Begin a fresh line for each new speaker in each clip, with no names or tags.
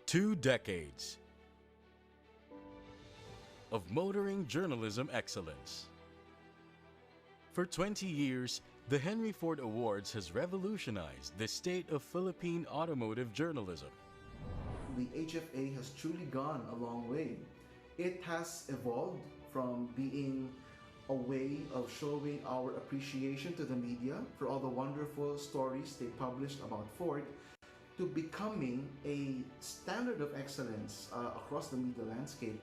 2 decades of motoring journalism excellence. For 20 years, the Henry Ford Awards has revolutionized the state of Philippine automotive journalism.
The HFA has truly gone a long way. It has evolved from being a way of showing our appreciation to the media for all the wonderful stories they published about Ford to becoming a standard of excellence across the media landscape.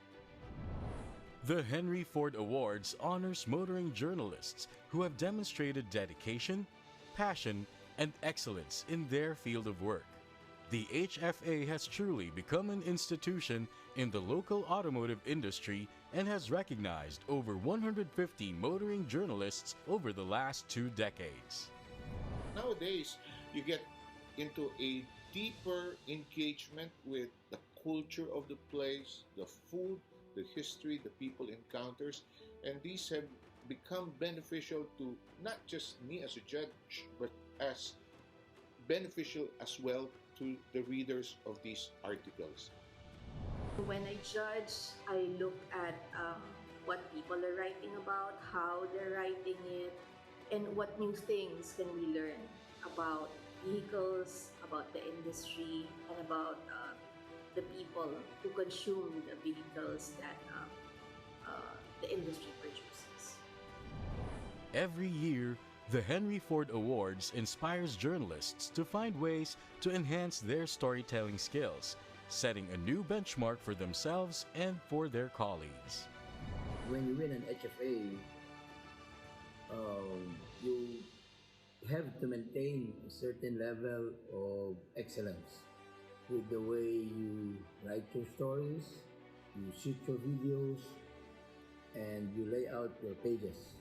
The Henry Ford Awards honors motoring journalists who have demonstrated dedication, passion, and excellence in their field of work. The HFA has truly become an institution in the local automotive industry and has recognized over 150 motoring journalists over the last 2 decades.
Nowadays, you get into a deeper engagement with the culture of the place, the food, the history, the people encounters, and these have become beneficial to not just me as a judge, but as beneficial as well to the readers of these articles.
When I judge, I look at what people are writing about, how they're writing it, and what new things can we learn about vehicles, about the industry, and about the people who consume the vehicles that the industry produces.
Every year, the Henry Ford Awards inspires journalists to find ways to enhance their storytelling skills, setting a new benchmark for themselves and for their colleagues.
When you win an HFA, you have to maintain a certain level of excellence with the way you write your stories, you shoot your videos, and you lay out your pages.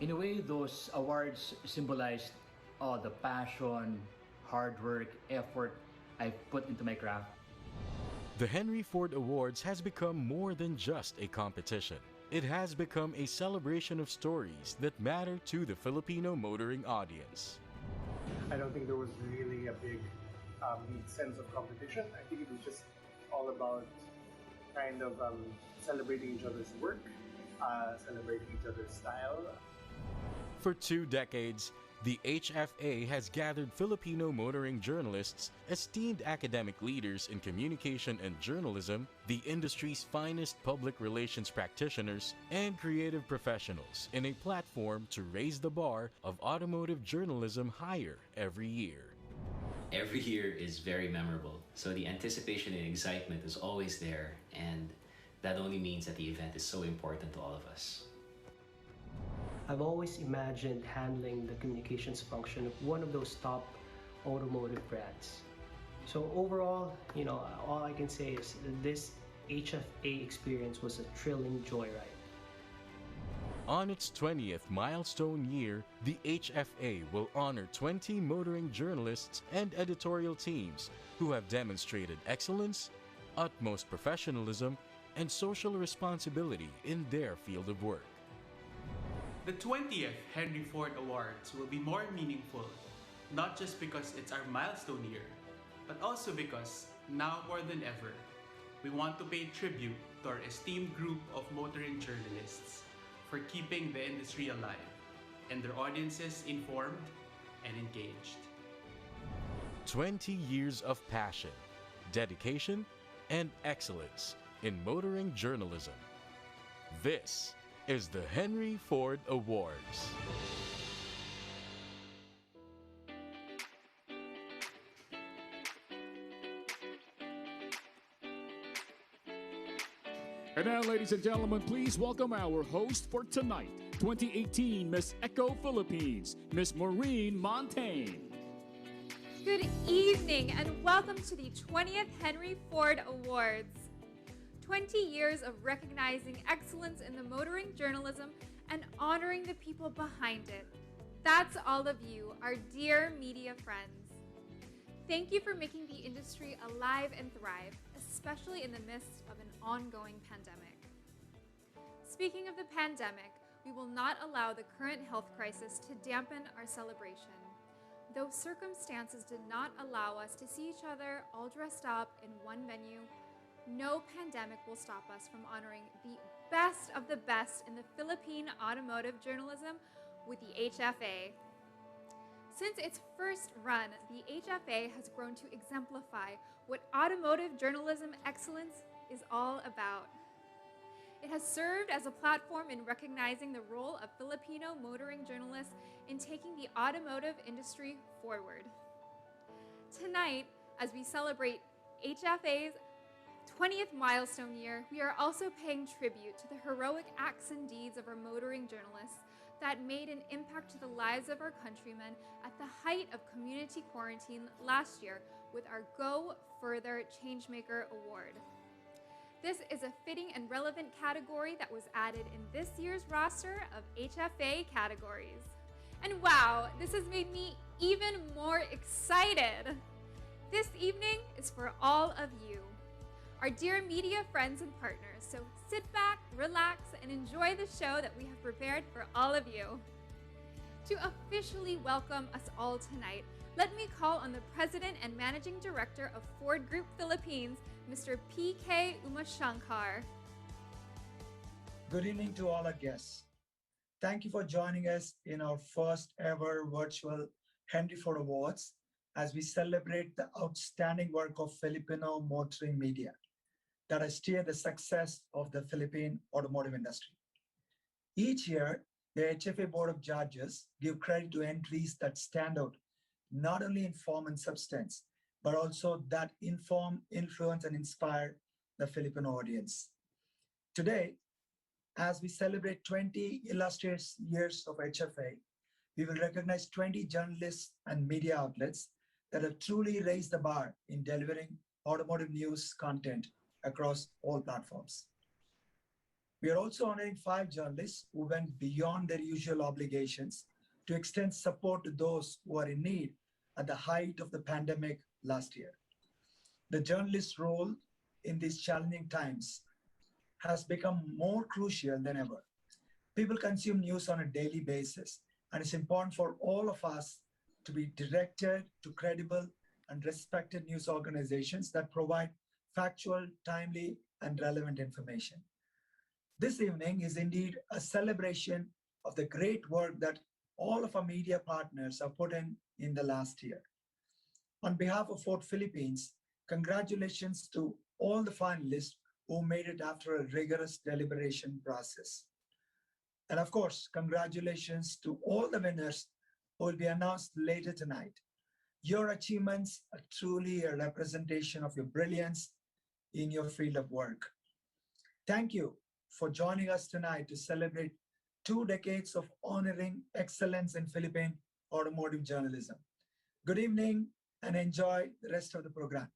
In a way, those awards symbolized all the passion, hard work, effort I've put into my craft.
The Henry Ford Awards has become more than just a competition. It has become a celebration of stories that matter to the Filipino motoring audience.
I don't think there was really a big sense of competition. I think it was just all about kind of celebrating each other's work, celebrating each other's style.
For 2 decades, the HFA has gathered Filipino motoring journalists, esteemed academic leaders in communication and journalism, the industry's finest public relations practitioners, and creative professionals in a platform to raise the bar of automotive journalism higher every year.
Every year is very memorable, so the anticipation and excitement is always there, and that only means that the event is so important to all of us.
I've always imagined handling the communications function of one of those top automotive brands. So overall, all I can say is this HFA experience was a thrilling joyride.
On its 20th milestone year, the HFA will honor 20 motoring journalists and editorial teams who have demonstrated excellence, utmost professionalism, and social responsibility in their field of work.
The 20th Henry Ford Awards will be more meaningful, not just because it's our milestone year, but also because, now more than ever, we want to pay tribute to our esteemed group of motoring journalists for keeping the industry alive and their audiences informed and engaged.
20 years of passion, dedication, and excellence in motoring journalism. This is the Henry Ford Awards.
And now, ladies and gentlemen, please welcome our host for tonight, 2018 Miss Eco Philippines, Miss Maureen Montaigne.
Good evening and welcome to the 20th Henry Ford Awards. 20 years of recognizing excellence in the motoring journalism and honoring the people behind it. That's all of you, our dear media friends. Thank you for making the industry alive and thrive, especially in the midst of an ongoing pandemic. Speaking of the pandemic, we will not allow the current health crisis to dampen our celebration. though circumstances did not allow us to see each other all dressed up in one venue, no pandemic will stop us from honoring the best of the best in the Philippine automotive journalism with the HFA. Since its first run, the HFA has grown to exemplify what automotive journalism excellence is all about. It has served as a platform in recognizing the role of Filipino motoring journalists in taking the automotive industry forward. Tonight, as we celebrate HFA's 20th milestone year, we are also paying tribute to the heroic acts and deeds of our motoring journalists that made an impact to the lives of our countrymen at the height of community quarantine last year with our Go Further Changemaker Award. This is a fitting and relevant category that was added in this year's roster of HFA categories. And wow, this has made me even more excited. This evening is for all of you, our dear media friends and partners, so sit back, relax, and enjoy the show that we have prepared for all of you. To officially welcome us all tonight, let me call on the President and Managing Director of Ford Group Philippines, Mr. P.K. Umashankar.
Good evening to all our guests. Thank you for joining us in our first ever virtual Henry Ford Awards as we celebrate the outstanding work of Filipino motoring media that has steered the success of the Philippine automotive industry. Each year, the HFA Board of Judges give credit to entries that stand out, not only in form and substance, but also that inform, influence, and inspire the Filipino audience. Today, as we celebrate 20 illustrious years of HFA, we will recognize 20 journalists and media outlets that have truly raised the bar in delivering automotive news content across all platforms. We are also honoring 5 journalists who went beyond their usual obligations to extend support to those who are in need at the height of the pandemic last year. The journalist's role in these challenging times has become more crucial than ever. People consume news on a daily basis, and it's important for all of us to be directed to credible and respected news organizations that provide factual, timely, and relevant information. This evening is indeed a celebration of the great work that all of our media partners have put in the last year. On behalf of Ford Philippines, congratulations to all the finalists who made it after a rigorous deliberation process. And of course, congratulations to all the winners who will be announced later tonight. Your achievements are truly a representation of your brilliance in your field of work. Thank you for joining us tonight to celebrate 2 decades of honoring excellence in Philippine automotive journalism. Good evening and enjoy the rest of the program.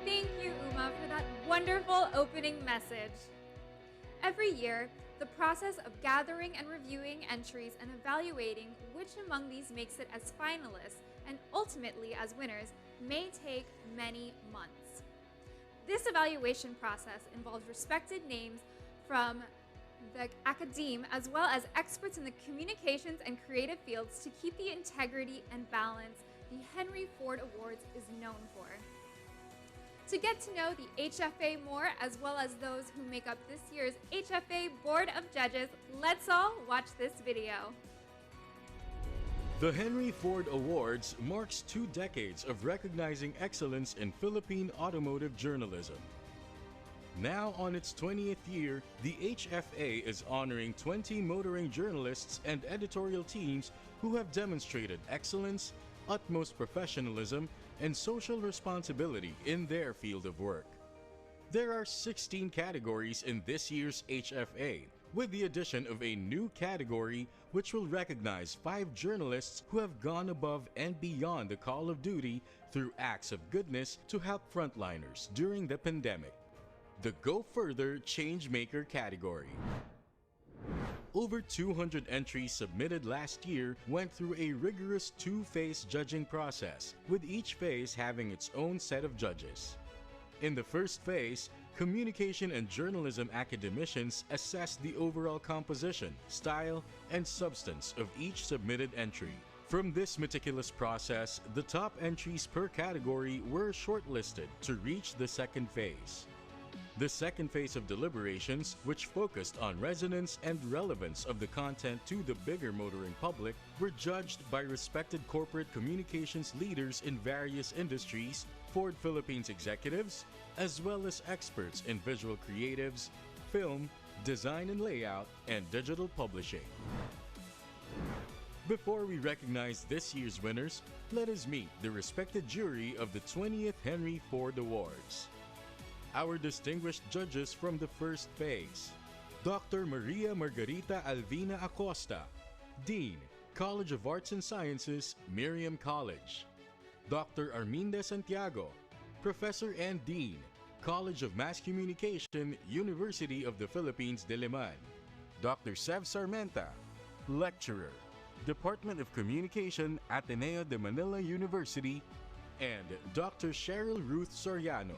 Thank you, Uma, for that wonderful opening message. Every year, the process of gathering and reviewing entries and evaluating which among these makes it as finalists and ultimately as winners may take many months. This evaluation process involves respected names from the academe as well as experts in the communications and creative fields to keep the integrity and balance the Henry Ford Awards is known for. To get to know the HFA more, as well as those who make up this year's HFA Board of Judges, let's all watch this video.
The Henry Ford Awards marks 2 decades of recognizing excellence in Philippine automotive journalism. Now on its 20th year, the HFA is honoring 20 motoring journalists and editorial teams who have demonstrated excellence, utmost professionalism, and social responsibility in their field of work. There are 16 categories in this year's HFA, with the addition of a new category which will recognize 5 journalists who have gone above and beyond the call of duty through acts of goodness to help frontliners during the pandemic. The Go Further Changemaker category. Over 200 entries submitted last year went through a rigorous 2-phase judging process, with each phase having its own set of judges. In the first phase, communication and journalism academicians assess the overall composition, style, and substance of each submitted entry. From this meticulous process, the top entries per category were shortlisted to reach the second phase. The second phase of deliberations, which focused on resonance and relevance of the content to the bigger motoring public, were judged by respected corporate communications leaders in various industries, Ford Philippines executives, as well as experts in visual creatives, film, design and layout, and digital publishing. Before we recognize this year's winners, let us meet the respected jury of the 20th Henry Ford Awards. Our distinguished judges from the first phase: Dr. Maria Margarita Alvina Acosta, Dean, College of Arts and Sciences, Miriam College; Dr. Arminda Santiago, Professor and Dean, College of Mass Communication, University of the Philippines, Diliman; Dr. Sev Sarmenta, Lecturer, Department of Communication, Ateneo de Manila University; and Dr. Cheryl Ruth Soriano,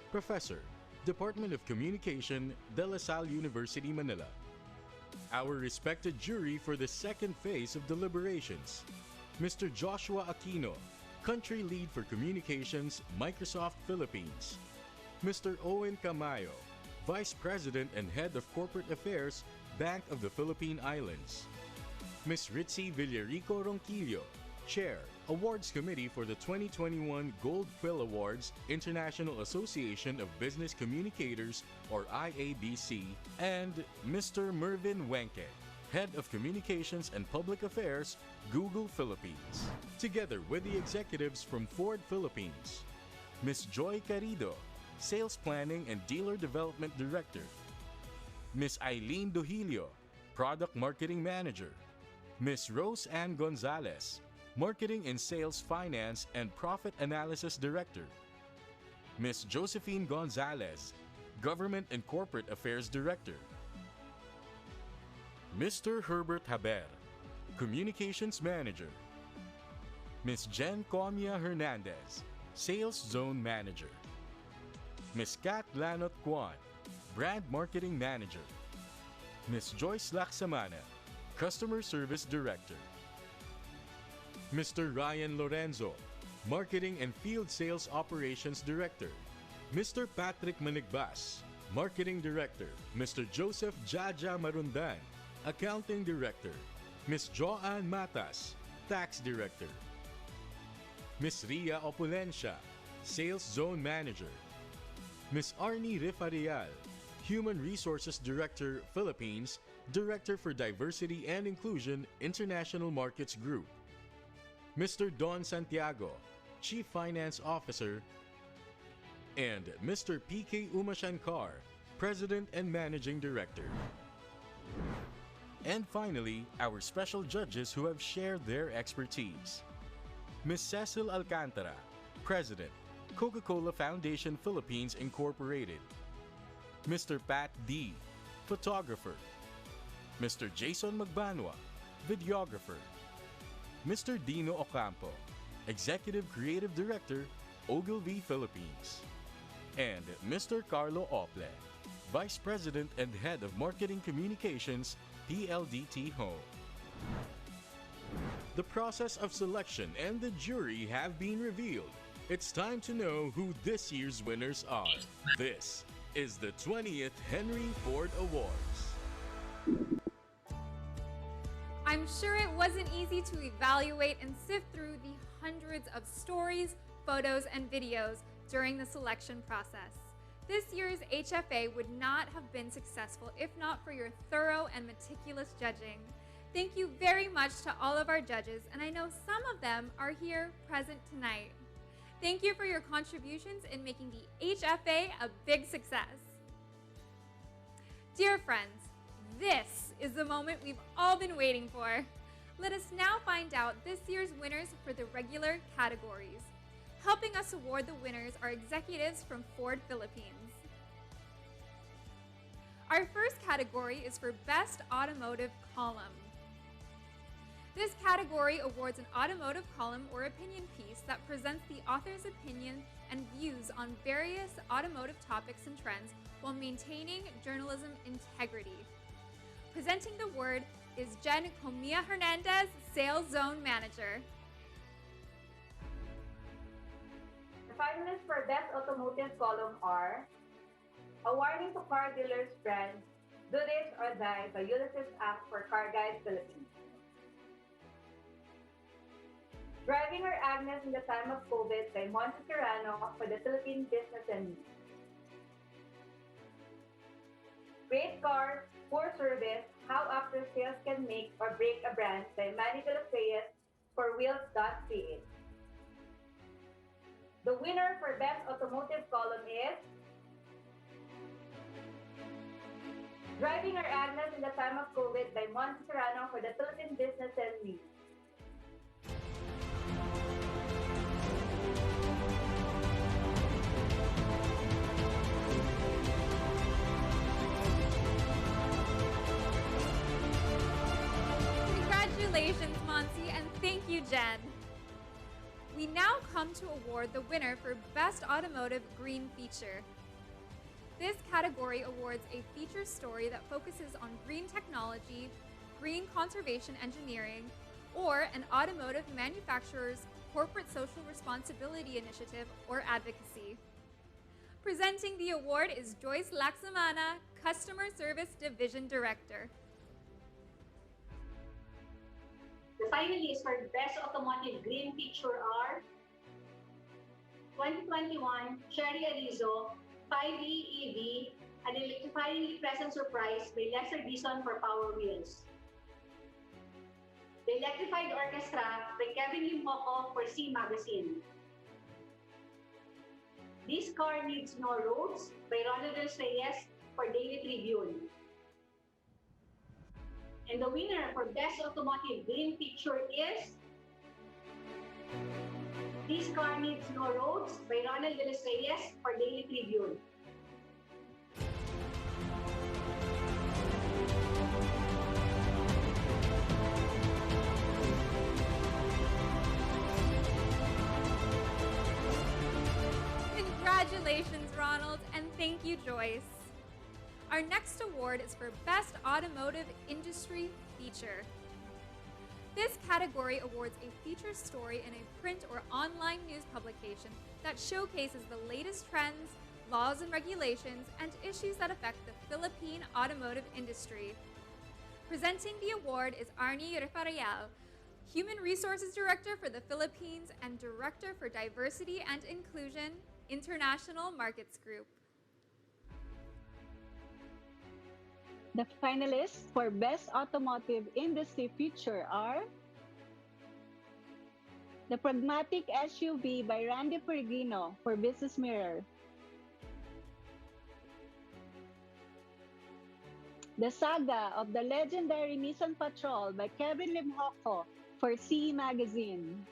Professor, Department of Communication, De La Salle University, Manila. Our respected jury for the second phase of deliberations: Mr. Joshua Aquino, Country Lead for Communications, Microsoft Philippines; Mr. Owen Camayo, Vice President and Head of Corporate Affairs, Bank of the Philippine Islands; Ms. Ritzy Villarico Ronquillo, Chair, Awards Committee for the 2021 Gold Quill Awards, International Association of Business Communicators, or IABC, and Mr. Mervin Wenke, Head of Communications and Public Affairs, Google Philippines, together with the executives from Ford Philippines: Ms. Joy Carido, Sales Planning and Dealer Development Director; Ms. Eileen Dohilio, Product Marketing Manager; Ms. Rose Ann Gonzalez, Marketing and Sales Finance and Profit Analysis Director; Ms. Josephine Gonzalez, Government and Corporate Affairs Director; Mr. Herbert Haber, Communications Manager; Ms. Jen Comia Hernandez, Sales Zone Manager; Ms. Kat Lanot Kwan, Brand Marketing Manager; Ms. Joyce Laksamana, Customer Service Director; Mr. Ryan Lorenzo, Marketing and Field Sales Operations Director; Mr. Patrick Manigbas, Marketing Director; Mr. Joseph Jaja Marundan, Accounting Director; Ms. Joanne Matas, Tax Director; Ms. Ria Opulencia, Sales Zone Manager; Ms. Arnie Rifarial, Human Resources Director, Philippines, Director for Diversity and Inclusion, International Markets Group; Mr. Don Santiago, Chief Finance Officer; and Mr. PK Umashankar, President and Managing Director. And finally, our special judges who have shared their expertise: Ms. Cecil Alcantara, President, Coca-Cola Foundation Philippines Incorporated; Mr. Pat D., Photographer; Mr. Jason Magbanwa, Videographer; Mr. Dino Ocampo, Executive Creative Director, Ogilvy Philippines; and Mr. Carlo Ople, Vice President and Head of Marketing Communications, PLDT Home. The process of selection and the jury have been revealed. It's time to know who this year's winners are. This is the 20th Henry Ford Awards.
I'm sure it wasn't easy to evaluate and sift through the hundreds of stories, photos, and videos during the selection process. This year's HFA would not have been successful if not for your thorough and meticulous judging. Thank you very much to all of our judges, and I know some of them are here present tonight. Thank you for your contributions in making the HFA a big success. Dear friends, this is the moment we've all been waiting for. Let us now find out this year's winners for the regular categories. Helping us award the winners are executives from Ford Philippines. Our first category is for Best Automotive Column. This category awards an automotive column or opinion piece that presents the author's opinion and views on various automotive topics and trends while maintaining journalism integrity. Presenting the award is Jen Comia Hernandez, Sales Zone Manager.
The finalists for Best Automotive column are Awarding to Car Dealers Brands, Do This or Die by Ulysses Act for Car Guide Philippines. Driving Our Agnes in the Time of COVID by Monchster Chronicles for the Philippine Business and News. Great Cars, Poor Service, How After Sales Can Make or Break a Brand by Manny de los Reyes for Wheels.ca. The winner for Best Automotive column is Driving Our Agnes in the Time of COVID by Monchster Chronicles for the Philippine Business and News.
Congratulations, Monty, and thank you, Jen. We now come to award the winner for Best Automotive Green Feature. This category awards a feature story that focuses on green technology, green conservation engineering, or an automotive manufacturer's corporate social responsibility initiative or advocacy. Presenting the award is Joyce Laxamana, Customer Service Division Director.
The finalists for Best Automotive Green Feature are 2021 Cherry Arizo 5E EV, an electrifyingly present surprise by Lester Bison for Power Wheels. The Electrified Orchestra by Kevin Limpoco for C Magazine. This Car Needs No Roads by Ronald Reyes for Daily Tribune. And the winner for Best Automotive Green Feature is This Car Needs No Roads by Ronald Reyes for Daily Tribune.
Congratulations, Ronald, and thank you, Joyce. Our next award is for Best Automotive Industry Feature. This category awards a feature story in a print or online news publication that showcases the latest trends, laws and regulations, and issues that affect the Philippine automotive industry. Presenting the award is Arnie Refarayal, Human Resources Director for the Philippines and Director for Diversity and Inclusion, International Markets Group.
The finalists for Best Automotive Industry Feature are The Pragmatic SUV by Randy Peregrino for Business Mirror, The Saga of the Legendary Nissan Patrol by Kevin Limpoco for CE Magazine,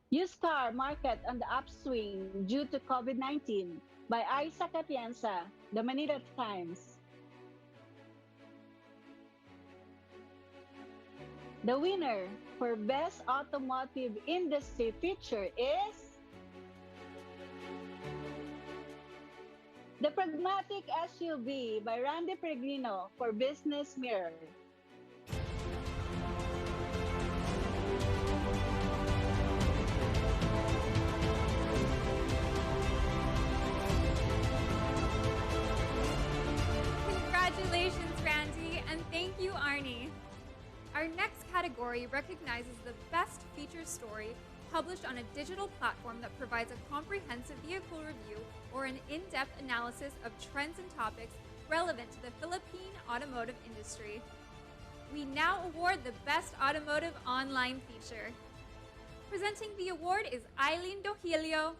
Used Car Market on the Upswing Due to COVID-19 by Isaac Atienza, The Manila Times. The winner for Best Automotive Industry Feature is The Pragmatic SUV by Randy Peregrino for Business Mirror.
Congratulations, Randy, and thank you, Arnie. Our next category recognizes the best feature story published on a digital platform that provides a comprehensive vehicle review or an in-depth analysis of trends and topics relevant to the Philippine automotive industry. We now award the Best Automotive Online Feature. Presenting the award is Eileen Dohilio,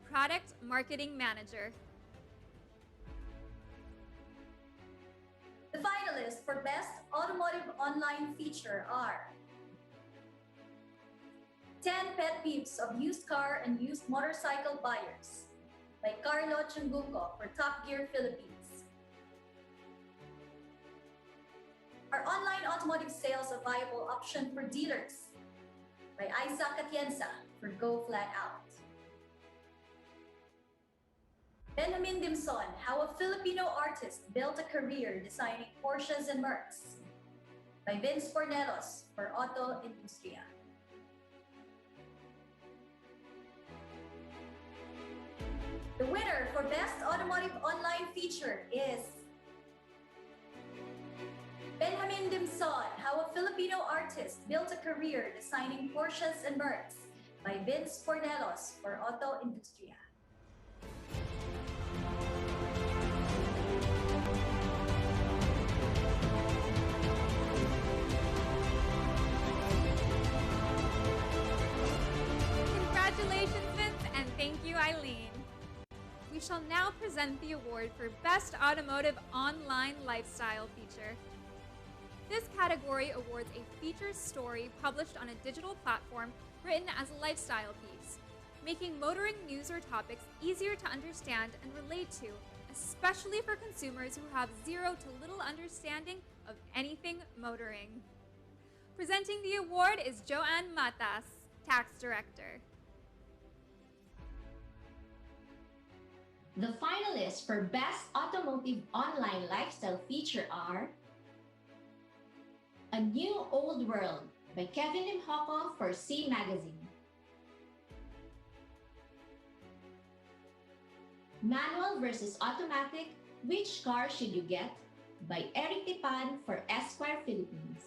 Product Marketing Manager.
The finalists for Best Automotive Online Feature are 10 Pet Peeves of Used Car and Used Motorcycle Buyers by Carlo Chunguco for Top Gear Philippines. Are online automotive sales a viable option for dealers? by Isaac Atienza for Go Flat Out. Benjamin Dimson, How a Filipino Artist Built a Career Designing Porsches and Mercs by Vince Forneros for Auto Industria. The winner for Best Automotive Online Feature is Benjamin Dimson, How a Filipino Artist Built a Career Designing Porsches and Mercs by Vince Fornelos for Auto Industria.
Congratulations, Vince, and thank you, Eileen. We shall now present the award for Best Automotive Online Lifestyle Feature. This category awards a feature story published on a digital platform written as a lifestyle piece, making motoring news or topics easier to understand and relate to, especially for consumers who have zero to little understanding of anything motoring. Presenting the award is Joanne Matas, Tax Director.
The finalists for Best Automotive Online Lifestyle Feature are A New Old World by Kevin Limhoco for C Magazine, Manual versus Automatic, Which Car Should You Get by Eric Tipan for Esquire Philippines,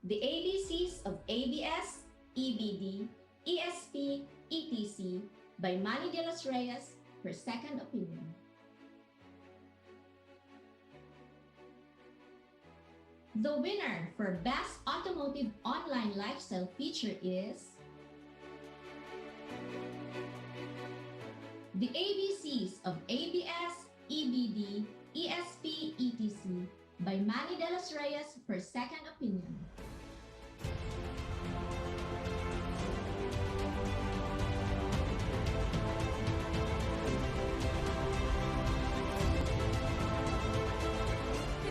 The ABCs of ABS, EBD, ESP, ETC by Manny de los Reyes for Second Opinion. The winner for Best Automotive Online Lifestyle Feature is The ABCs of ABS, EBD, ESP, ETC by Manny de los Reyes for Second Opinion.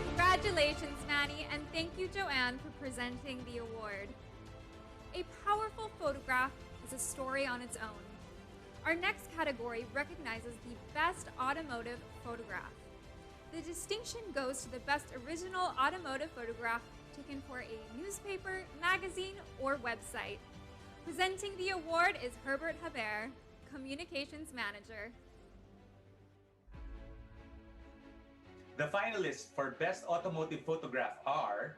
Congratulations, Manny, and thank you, Joanne, for presenting the award. A powerful photograph is a story on its own. Our next category recognizes the Best Automotive Photograph. The distinction goes to the best original automotive photograph taken for a newspaper, magazine, or website. Presenting the award is Herbert Haber, Communications Manager.
The finalists for Best Automotive Photograph are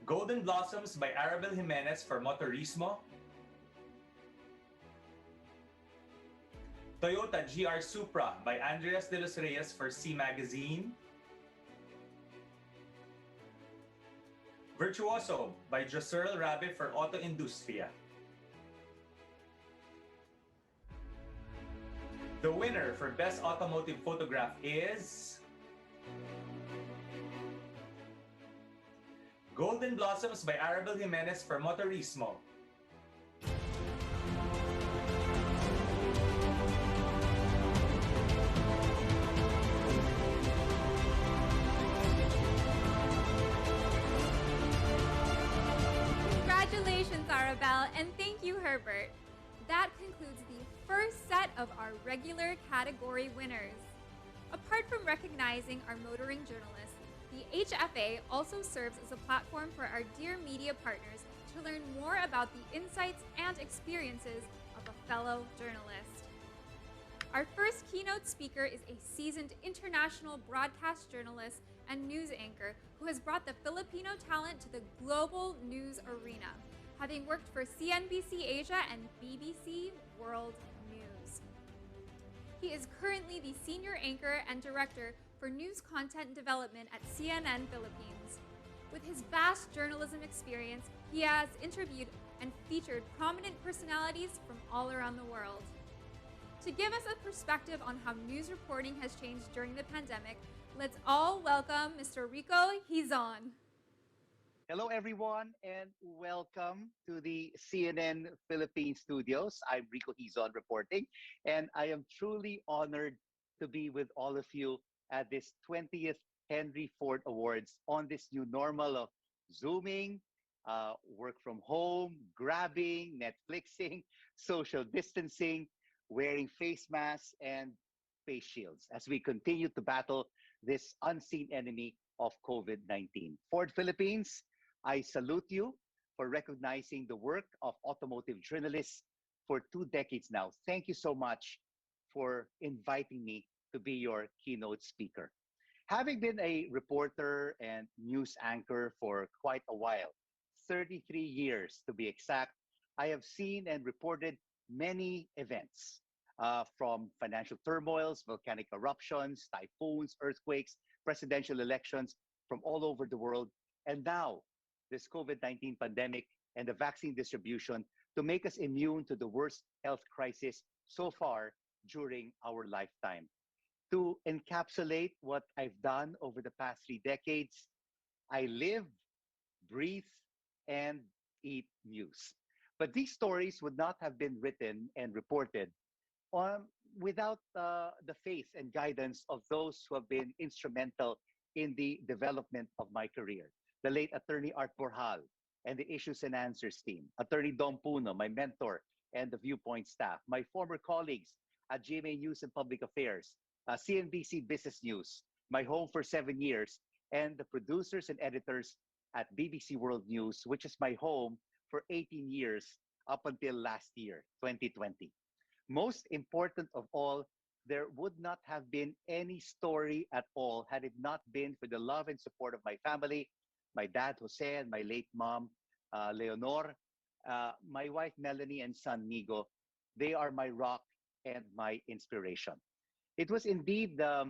Golden Blossoms by Arabel Jimenez for Motorismo, Toyota GR Supra by Andreas de los Reyes for C Magazine, Virtuoso by Joserl Rabe for Auto Industria. The winner for Best Automotive Photograph is Golden Blossoms by Arabel Jimenez for Motorismo.
Congratulations, Arabelle, and thank you, Herbert. That concludes the first set of our regular category winners. Apart from recognizing our motoring journalists, the HFA also serves as a platform for our dear media partners to learn more about the insights and experiences of a fellow journalist. Our first keynote speaker is a seasoned international broadcast journalist and news anchor who has brought the Filipino talent to the global news arena, having worked for CNBC Asia and BBC World News. He is currently the senior anchor and director for news content development at CNN Philippines. With his vast journalism experience, he has interviewed and featured prominent personalities from all around the world. To give us a perspective on how news reporting has changed during the pandemic, let's all welcome Mr. Rico Hizon.
Hello, everyone, and welcome to the CNN Philippines studios. I'm Rico Hizon reporting, and I am truly honored to be with all of you at this 20th Henry Ford Awards on this new normal of Zooming, work from home, grabbing, Netflixing, social distancing, wearing face masks and face shields as we continue to battle this unseen enemy of COVID 19. Ford Philippines, I salute you for recognizing the work of automotive journalists for 2 decades now. Thank you so much for inviting me to be your keynote speaker. Having been a reporter and news anchor for quite a while, 33 years to be exact, I have seen and reported many events from financial turmoils, volcanic eruptions, typhoons, earthquakes, presidential elections from all over the world, and now this COVID 19 pandemic and the vaccine distribution to make us immune to the worst health crisis so far during our lifetime. To encapsulate what I've done over the past 3 decades, I live, breathe, and eat news. But these stories would not have been written and reported um, without the faith and guidance of those who have been instrumental in the development of my career. The late attorney Art Borjal and the Issues and Answers team, attorney Dom Puno, my mentor, and the Viewpoint staff, my former colleagues at GMA News and Public Affairs, CNBC Business News, my home for 7 years, and the producers and editors at BBC World News, which is my home for 18 years up until last year, 2020. Most important of all, there would not have been any story at all had it not been for the love and support of my family, my dad, Jose, and my late mom, Leonor, my wife, Melanie, and son, Nigo. They are my rock and my inspiration. It was indeed, a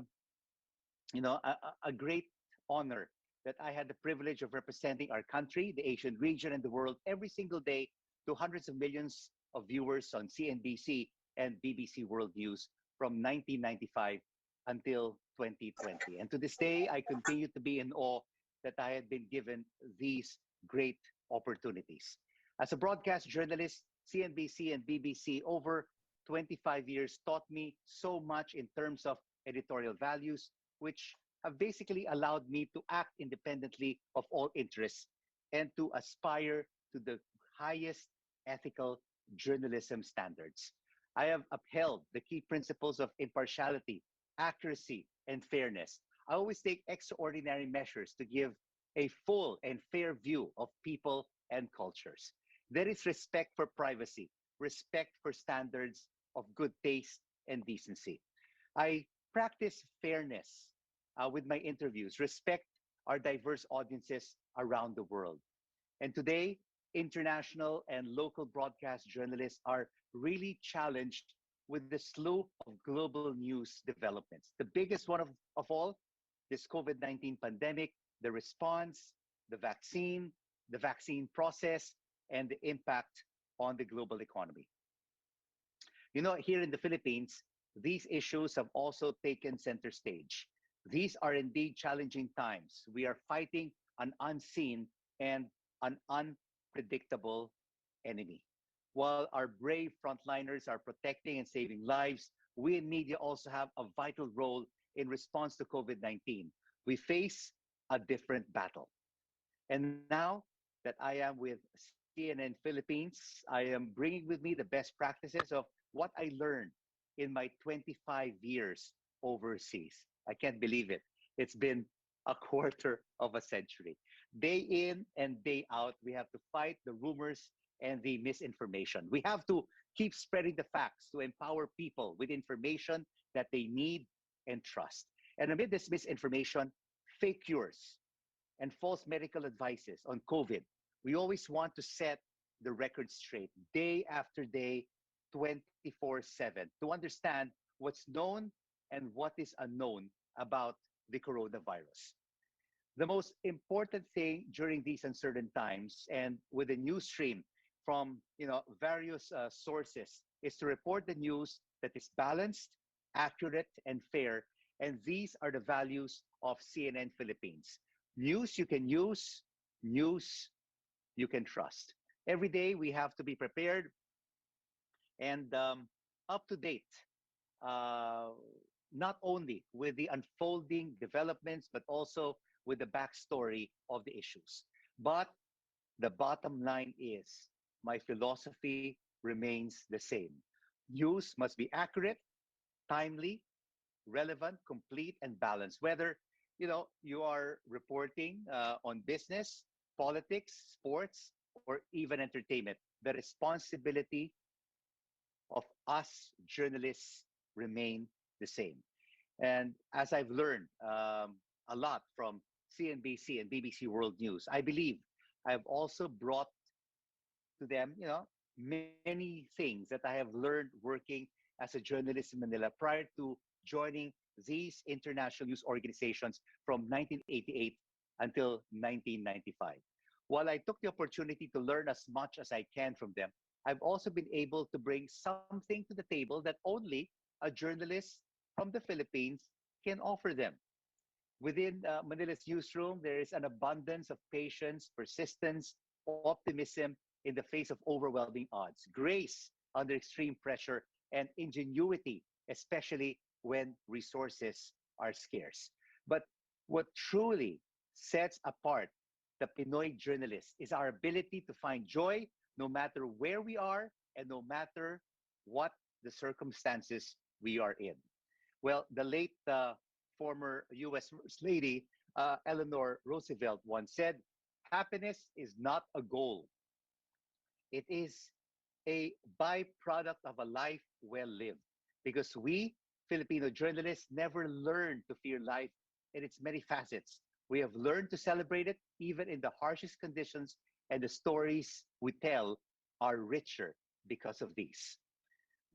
great honor that I had the privilege of representing our country, the Asian region, and the world every single day to hundreds of millions of viewers on CNBC and BBC World News from 1995 until 2020. And to this day, I continue to be in awe that I had been given these great opportunities. As a broadcast journalist, CNBC and BBC over 25 years taught me so much in terms of editorial values, which have basically allowed me to act independently of all interests and to aspire to the highest ethical journalism standards. I have upheld the key principles of impartiality, accuracy, and fairness. I always take extraordinary measures to give a full and fair view of people and cultures. There is respect for privacy, respect for standards of good taste and decency. I practice fairness with my interviews, respect our diverse audiences around the world. And today, international and local broadcast journalists are really challenged with the slew of global news developments. The biggest one of all, this COVID 19 pandemic, the response, the vaccine process, and the impact on the global economy. You know, here in the Philippines, these issues have also taken center stage. These are indeed challenging times. We are fighting an unseen and an unpredictable enemy. While our brave frontliners are protecting and saving lives, we in media also have a vital role in response to COVID 19. We face a different battle. And now that I am with CNN Philippines, I am bringing with me the best practices of what I learned in my 25 years overseas. I can't believe it. It's been a quarter of a century. Day in and day out, we have to fight the rumors and the misinformation. We have to keep spreading the facts to empower people with information that they need and trust. And amid this misinformation, fake cures, and false medical advices on COVID, we always want to set the record straight day after day, 24/7, to understand what's known and what is unknown about the coronavirus. The most important thing during these uncertain times and with the news stream from various sources is to report the news that is balanced, accurate, and fair. And these are the values of CNN Philippines. News you can use, news you can trust. Every day we have to be prepared and up to date not only with the unfolding developments, but also with the backstory of the issues. But the bottom line is my philosophy remains the same. News must be accurate, timely, relevant, complete, and balanced. Whether you are reporting on business, politics, sports, or even entertainment, the responsibility of us journalists remain the same. And as I've learned a lot from CNBC and BBC World News, I believe I've also brought to them, many things that I have learned working as a journalist in Manila prior to joining these international news organizations from 1988 until 1995. While I took the opportunity to learn as much as I can from them, I've also been able to bring something to the table that only a journalist from the Philippines can offer them. Within Manila's newsroom, there is an abundance of patience, persistence, optimism in the face of overwhelming odds, grace under extreme pressure, and ingenuity, especially when resources are scarce. But what truly sets apart the Pinoy journalist is our ability to find joy no matter where we are and no matter what the circumstances we are in. Well, the late former US First Lady Eleanor Roosevelt once said, happiness is not a goal, it is a byproduct of a life well lived. Because we, Filipino journalists, never learned to fear life in its many facets. We have learned to celebrate it even in the harshest conditions, and the stories we tell are richer because of these.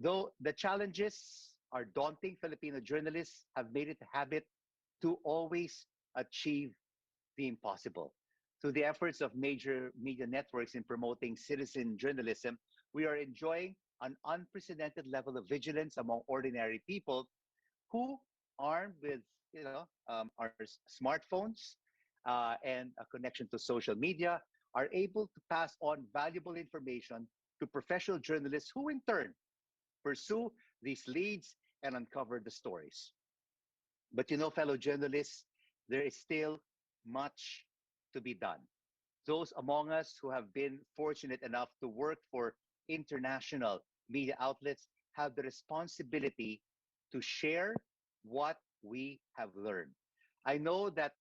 Though the challenges are daunting, Filipino journalists have made it a habit to always achieve the impossible. Through the efforts of major media networks in promoting citizen journalism, we are enjoying an unprecedented level of vigilance among ordinary people who, armed with our smartphones and a connection to social media, are able to pass on valuable information to professional journalists who, in turn, pursue these leads and uncover the stories. But fellow journalists, there is still much to be done. Those among us who have been fortunate enough to work for international media outlets have the responsibility to share what we have learned. I know that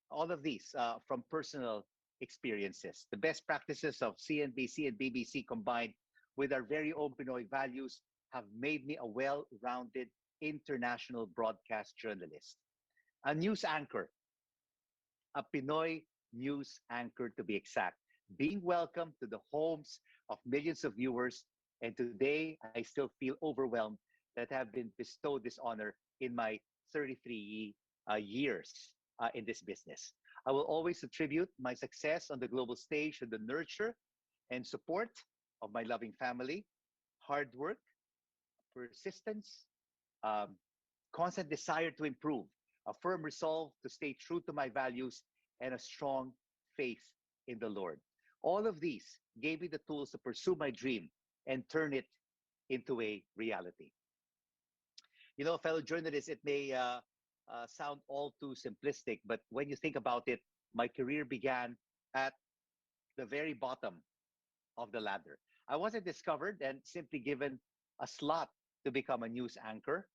all of these from personal experiences. The best practices of CNBC and BBC combined with our very own Pinoy values have made me a well-rounded international broadcast journalist. A news anchor, a Pinoy news anchor to be exact, being welcomed to the homes of millions of viewers. And today, I still feel overwhelmed that I have been bestowed this honor in my 33 years in this business. I will always attribute my success on the global stage to the nurture and support of my loving family, hard work, persistence, um, constant desire to improve, a firm resolve to stay true to my values, and a strong faith in the Lord. All of these gave me the tools to pursue my dream and turn it into a reality. Fellow journalists, it may sound all too simplistic, but when you think about it, my career began at the very bottom of the ladder. I wasn't discovered and simply given a slot to become a news anchor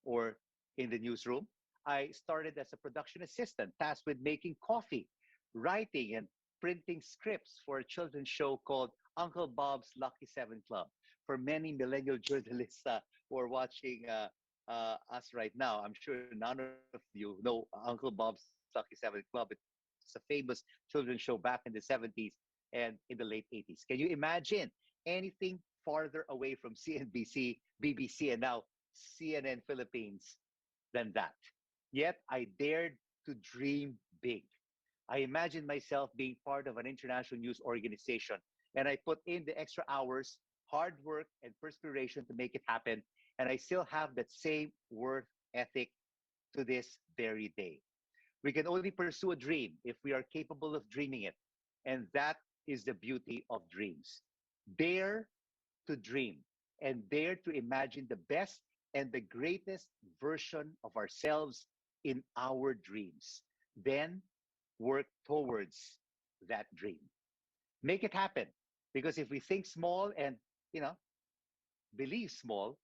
or in the newsroom. I started as a production assistant tasked with making coffee, writing, and printing scripts for a children's show called Uncle Bob's Lucky Seven Club. For many millennial journalists who are watching us right now, I'm sure none of you know Uncle Bob's Lucky Seven Club. It's a famous children's show back in the 70s and in the late 80s. Can you imagine anything farther away from CNBC, BBC, and now CNN Philippines than that? Yet I dared to dream big. I imagined myself being part of an international news organization, and I put in the extra hours, hard work, and perspiration to make it happen. And I still have that same work ethic to this very day. We can only pursue a dream if we are capable of dreaming it. And that is the beauty of dreams. Dare to dream. and dare to imagine the best and the greatest version of ourselves in our dreams. Then work towards that dream. Make it happen. Because if we think small and, you know, believe small,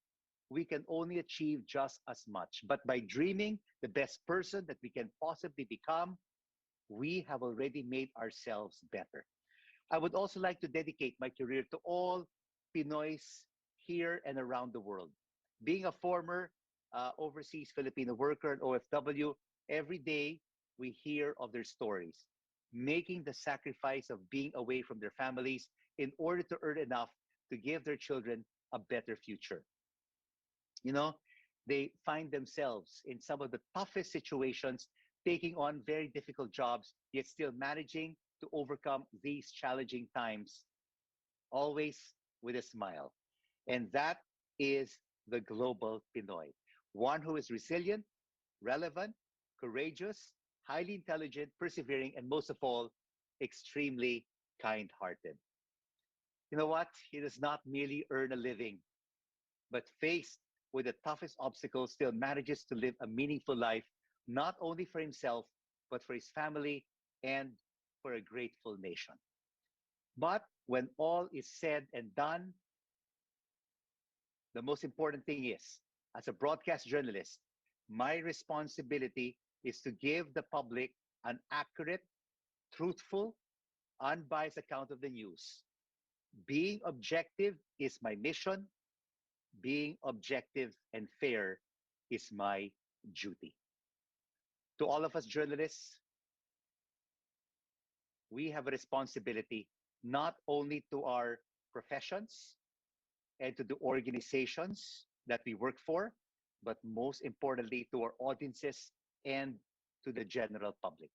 we can only achieve just as much. But by dreaming the best person that we can possibly become, we have already made ourselves better. I would also like to dedicate my career to all Pinoys here and around the world. Being a former overseas Filipino worker at OFW, every day we hear of their stories, making the sacrifice of being away from their families in order to earn enough to give their children a better future. You know, they find themselves in some of the toughest situations, taking on very difficult jobs, yet still managing to overcome these challenging times, always with a smile. And that is the global Pinoy, one who is resilient, relevant, courageous, highly intelligent, persevering, and most of all, extremely kind hearted. You know what? He does not merely earn a living, but faced with the toughest obstacles, still manages to live a meaningful life, not only for himself, but for his family and for a grateful nation. But when all is said and done, the most important thing is, as a broadcast journalist, my responsibility is to give the public an accurate, truthful, unbiased account of the news. Being objective is my mission. Being objective and fair is my duty. To all of us journalists, we have a responsibility not only to our professions and to the organizations that we work for, but most importantly to our audiences and to the general public.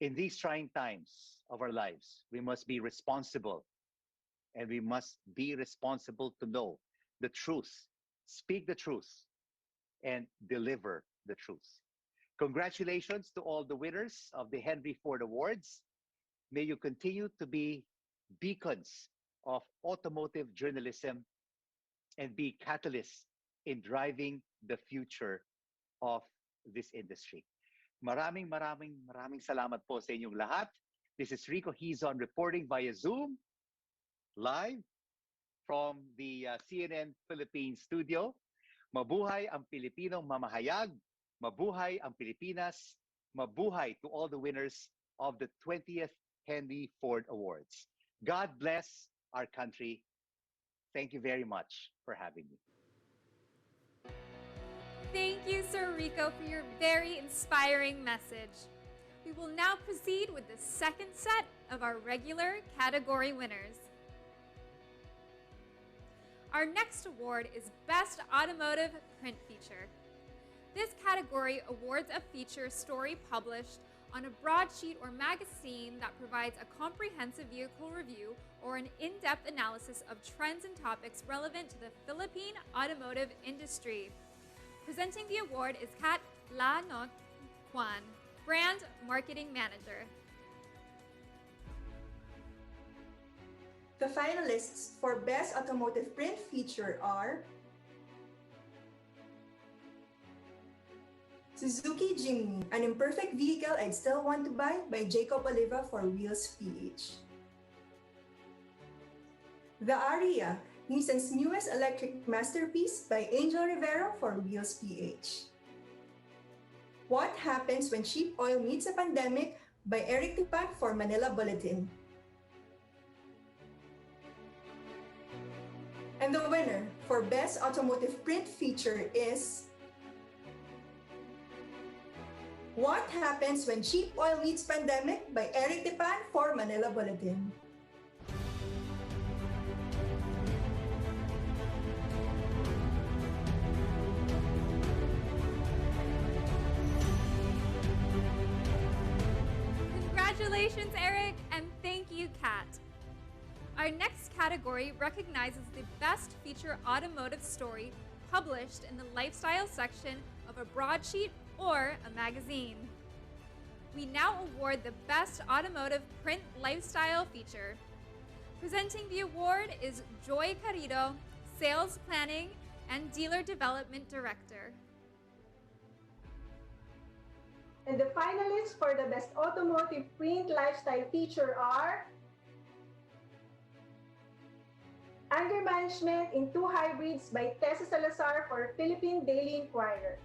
In these trying times of our lives, we must be responsible, and we must be responsible to know the truth, speak the truth, and deliver the truth. Congratulations to all the winners of the Henry Ford Awards. May you continue to be beacons of automotive journalism and be catalysts in driving the future of this industry. Maraming salamat po sa inyong lahat. This is Rico Hizon reporting via Zoom, live from the CNN Philippines studio. Mabuhay ang Pilipinong mamahayag. Mabuhay ang Pilipinas. Mabuhay to all the winners of the 20th Henry Ford Awards. God bless our country. Thank you very much for having me.
Thank you, Sir Rico, for your very inspiring message. We will now proceed with the second set of our regular category winners. Our next award is Best Automotive Print Feature. This category awards a feature story published on a broadsheet or magazine that provides a comprehensive vehicle review or an in-depth analysis of trends and topics relevant to the Philippine automotive industry. Presenting the award is Kat La Not Kwan, Brand Marketing Manager.
The finalists for Best Automotive Print Feature are Suzuki Jimny, an imperfect vehicle I'd still want to buy by Jacob Oliva for Wheels PH. The Aria, Nissan's newest electric masterpiece by Angel Rivera for Wheels PH. What Happens When Cheap Oil Meets a Pandemic by Eric Tipan for Manila Bulletin. And the winner for Best Automotive Print Feature is What Happens When Cheap Oil Meets Pandemic by Eric Tipan for Manila Bulletin.
Congratulations, Eric, and thank you, Kat. Our next category recognizes the best feature automotive story published in the lifestyle section of a broadsheet or a magazine. We now award the best automotive print lifestyle feature. Presenting the award is Joy Carrido, Sales Planning and Dealer Development Director.
And the finalists for the Best Automotive Print Lifestyle Feature are Anger Management in Two Hybrids by Tessa Salazar for Philippine Daily Inquirer.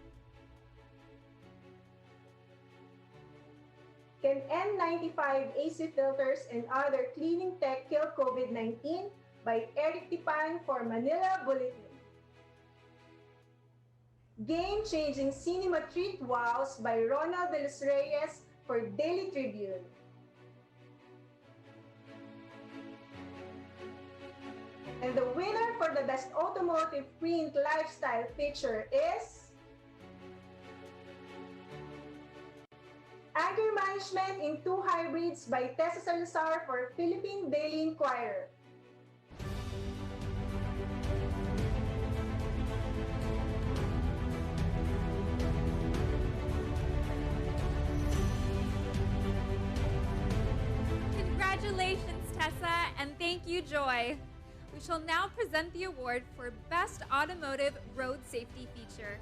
Can N95 AC filters and other cleaning tech kill COVID-19 by Eric Tipan for Manila Bulletin. Game-changing cinema treat wows by Ronald de los Reyes for Daily Tribune. And the winner for the Best Automotive Print Lifestyle Feature is Anger Management in Two Hybrids by Tessa Salazar for Philippine Daily Inquirer.
Congratulations, Tessa, and thank you, Joy. We shall now present the award for Best Automotive Road Safety Feature.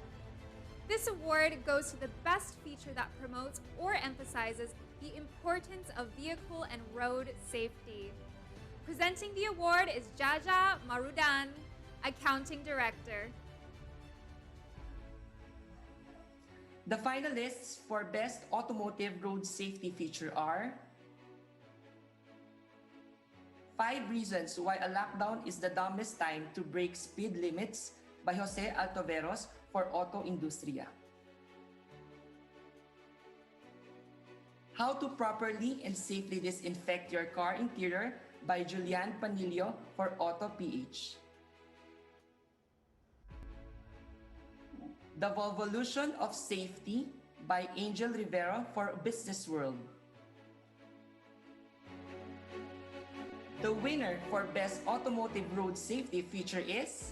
This award goes to the best feature that promotes or emphasizes the importance of vehicle and road safety. Presenting the award is Jaja Marudan, Accounting Director.
The finalists for Best Automotive Road Safety Feature are 5 Reasons Why a Lockdown is the Dumbest Time to Break Speed Limits by Jose Altoveros for Auto Industria. How to Properly and Safely Disinfect Your Car Interior by Julian Panilio for Auto PH. The Volvolution of Safety by Angel Rivero for Business World. The winner for Best Automotive Road Safety Feature is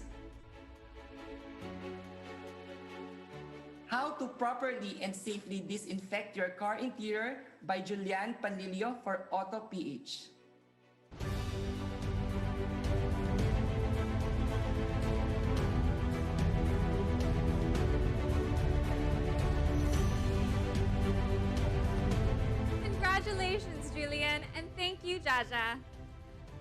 How to Properly and Safely Disinfect Your Car Interior by Julian Panilio for Auto PH.
Congratulations, Julian, and thank you, Jaja.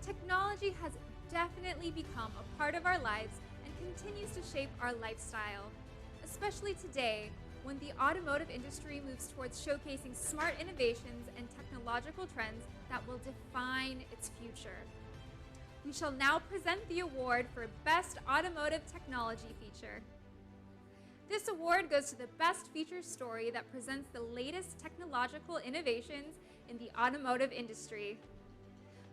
Technology has definitely become a part of our lives and continues to shape our lifestyle, especially today when the automotive industry moves towards showcasing smart innovations and technological trends that will define its future. We shall now present the award for Best Automotive Technology Feature. This award goes to the best feature story that presents the latest technological innovations in the automotive industry.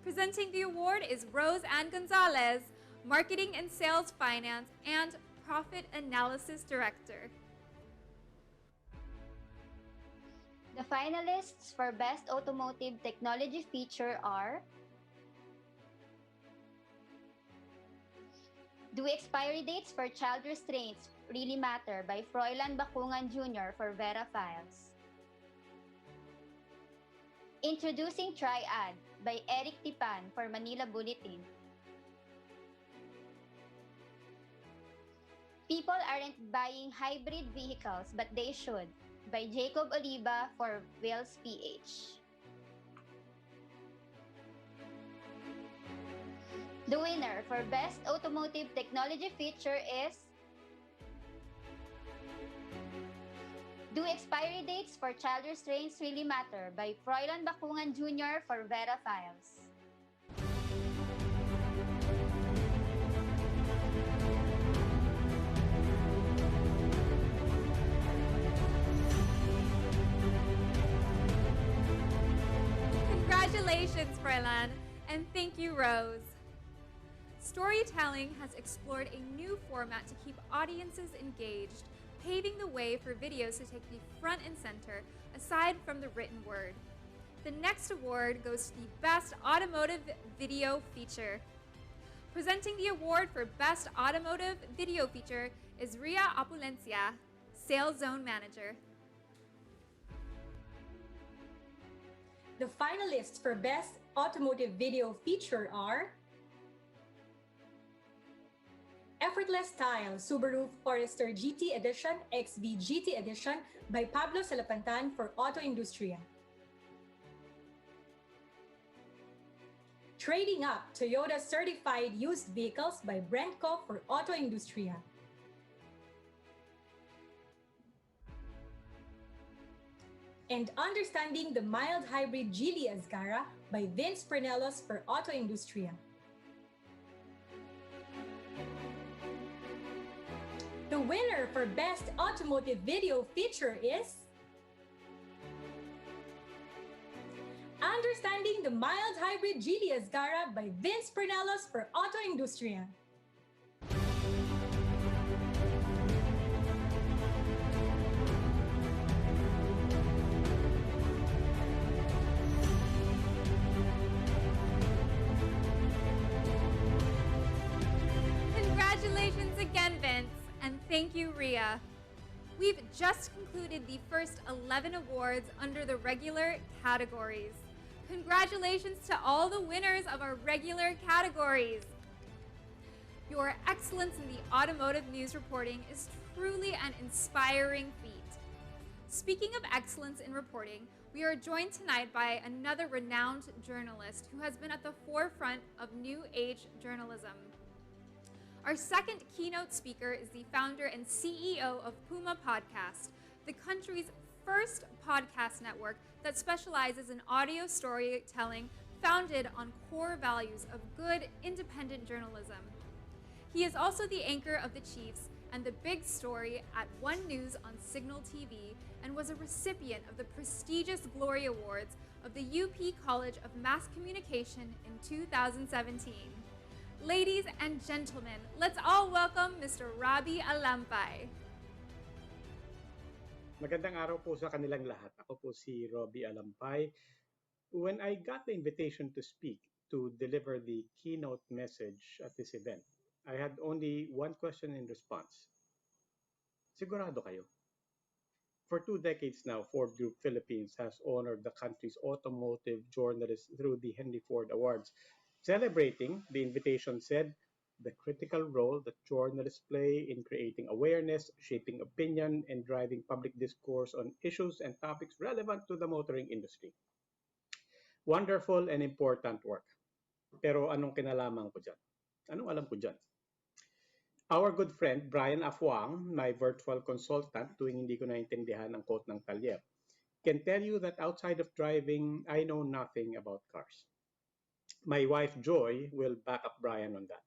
Presenting the award is Rose Ann Gonzalez, Marketing and Sales Finance and Profit Analysis Director.
The finalists for Best Automotive Technology Feature are Do Expiry Dates for Child Restraints Really Matter by Froilan Bacungan Jr. for Vera Files. Introducing Triad by Eric Tipan for Manila Bulletin. People aren't buying hybrid vehicles, but they should by Jacob Oliva for Wales PH. The winner for Best Automotive Technology Feature is Do Expiry Dates for Child Restraints Really Matter by Froilan Bacungan Jr. for Vera Files.
Congratulations, Froilan, and thank you, Rose. Storytelling has explored a new format to keep audiences engaged, paving the way for videos to take the front and center aside from the written word. The next award goes to the Best Automotive Video Feature. Presenting the award for Best Automotive Video Feature is Ria Apulencia, Sales Zone Manager.
The finalists for Best Automotive Video Feature are
Effortless Style Subaru Forester GT Edition XV GT Edition by Pablo Salapantan for Auto Industria. Trading Up Toyota Certified Used Vehicles by Brentco for Auto Industria. And Understanding the Mild Hybrid Geely Azgara by Vince Pernelos for Auto Industria. The winner for Best Automotive Video Feature is Understanding the Mild Hybrid Geely Azgara by Vince Pernelos for Auto Industria.
Congratulations again, Vince. And thank you, Ria. We've just concluded the first 11 awards under the regular categories. Congratulations to all the winners of our regular categories. Your excellence in the automotive news reporting is truly an inspiring feat. Speaking of excellence in reporting, we are joined tonight by another renowned journalist who has been at the forefront of new age journalism. Our second keynote speaker is the founder and CEO of Puma Podcast, the country's first podcast network that specializes in audio storytelling founded on core values of good, independent journalism. He is also the anchor of the Chiefs and the Big Story at One News on Signal TV and was a recipient of the prestigious Glory Awards of the UP College of Mass Communication in 2017. Ladies and gentlemen, let's all welcome Mr. Robbie Alampay.
Magandang araw po sa kanilang lahat. Ako po si Robbie Alampay. When I got the invitation to speak, to deliver the keynote message at this event, I had only one question in response. Sigurado kayo? For 2 decades now, Ford Group Philippines has honored the country's automotive journalists through the Henry Ford Awards. Celebrating, the invitation said, the critical role that journalists play in creating awareness, shaping opinion, and driving public discourse on issues and topics relevant to the motoring industry. Wonderful and important work. Pero anong kinalaman ko dyan? Anong alam ko dyan? Our good friend Brian Afuang, my virtual consultant tuwing hindi ko naintindihan ang quote ng Talyer, can tell you that outside of driving, I know nothing about cars. My wife, Joy, will back up Brian on that.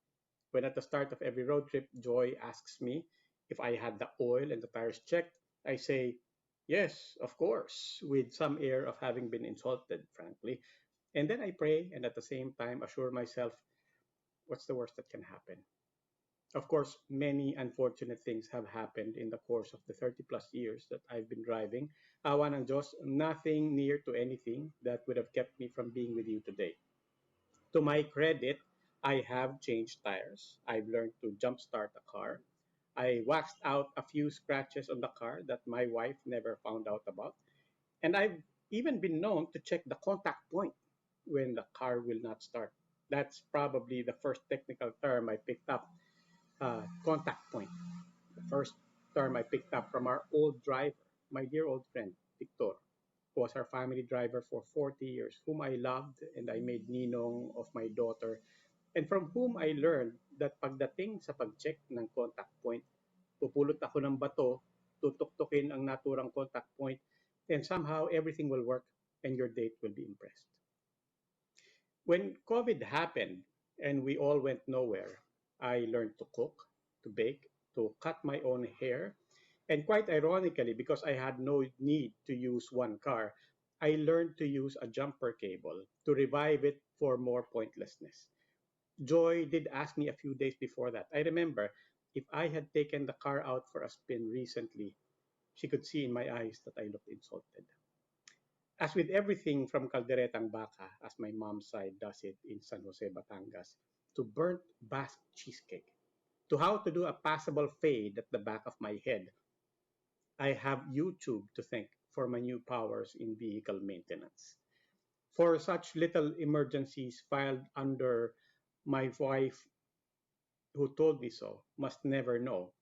When at the start of every road trip, Joy asks me if I had the oil and the tires checked, I say, yes, of course, with some air of having been insulted, frankly. And then I pray and at the same time assure myself, what's the worst that can happen? Of course, many unfortunate things have happened in the course of the 30-plus years that I've been driving. Awa ng Diyos, nothing near to anything that would have kept me from being with you today. To my credit, I have changed tires. I've learned to jumpstart a car. I waxed out a few scratches on the car that my wife never found out about. And I've even been known to check the contact point when the car will not start. That's probably the first technical term I picked up, contact point. The first term I picked up from our old driver, my dear old friend, Victor, who was our family driver for 40 years, whom I loved and I made ninong of my daughter, and from whom I learned that pagdating sa pag-check ng contact point, pupulot ako ng bato, tutuktukin ang naturang contact point, and somehow everything will work and your date will be impressed. When COVID happened and we all went nowhere, I learned to cook, to bake, to cut my own hair, and quite ironically, because I had no need to use one car, I learned to use a jumper cable to revive it for more pointlessness. Joy did ask me a few days before that. I remember if I had taken the car out for a spin recently, she could see in my eyes that I looked insulted. As with everything from calderetang baka, as my mom's side does it in San Jose, Batangas, to burnt Basque cheesecake, to how to do a passable fade at the back of my head, I have YouTube to thank for my new powers in vehicle maintenance. For such little emergencies filed under my wife who told me so must never know.